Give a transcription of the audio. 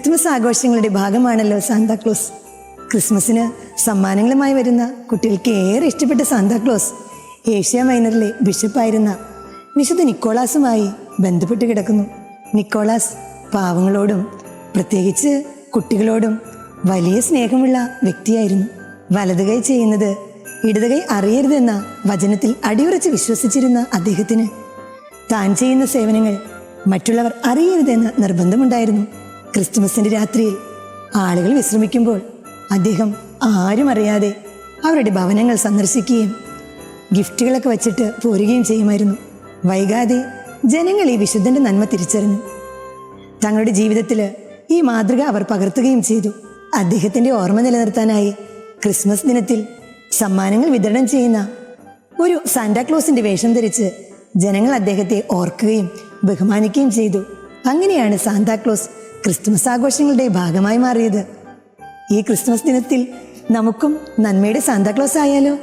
Christmas ആഘോഷങ്ങളുടെ ഭാഗമാണല്ലോ Santa Claus. ക്രിസ്മസിന് സമ്മാനങ്ങളുമായി വരുന്ന കുട്ടികൾക്ക് ഏറെ ഇഷ്ടപ്പെട്ട സാന്താക്ലോസ് ഏഷ്യ മൈനറിലെ ബിഷപ്പായിരുന്ന വിശുദ്ധ നിക്കോളാസുമായി ബന്ധപ്പെട്ട് കിടക്കുന്നു. നിക്കോളാസ് പാവങ്ങളോടും പ്രത്യേകിച്ച് കുട്ടികളോടും വലിയ സ്നേഹമുള്ള വ്യക്തിയായിരുന്നു. വലതുകൈ ചെയ്യുന്നത് ഇടതുകൈ അറിയരുതെന്ന വചനത്തിൽ അടിയുറച്ച് വിശ്വസിച്ചിരുന്ന അദ്ദേഹത്തിന് താൻ ചെയ്യുന്ന സേവനങ്ങൾ മറ്റുള്ളവർ അറിയരുതെന്ന് നിർബന്ധമുണ്ടായിരുന്നു. ക്രിസ്തുമസിന്റെ രാത്രിയിൽ ആളുകൾ വിശ്രമിക്കുമ്പോൾ അദ്ദേഹം ആരും അറിയാതെ അവരുടെ ഭവനങ്ങൾ സന്ദർശിക്കുകയും ഗിഫ്റ്റുകളൊക്കെ വച്ചിട്ട് പോരുകയും ചെയ്യുമായിരുന്നു. വൈകാതെ ജനങ്ങൾ ഈ വിശുദ്ധന്റെ നന്മ തിരിച്ചറിഞ്ഞു. തങ്ങളുടെ ജീവിതത്തിൽ ഈ മാതൃക അവർ പകർത്തുകയും ചെയ്തു. അദ്ദേഹത്തിന്റെ ഓർമ്മ നിലനിർത്താനായി ക്രിസ്മസ് ദിനത്തിൽ സമ്മാനങ്ങൾ വിതരണം ചെയ്യുന്ന ഒരു സാന്റാക്ലോസിന്റെ വേഷം ധരിച്ച് ജനങ്ങൾ അദ്ദേഹത്തെ ഓർക്കുകയും ബഹുമാനിക്കുകയും ചെയ്തു. അങ്ങനെയാണ് സാന്താക്ലോസ് ക്രിസ്തുമസ് ആഘോഷങ്ങളുടെ ഭാഗമായി മാറിയത്. ഈ ക്രിസ്മസ് ദിനത്തിൽ നമുക്കും നന്മയുടെ സാന്താക്ലോസ് ആയാലോ?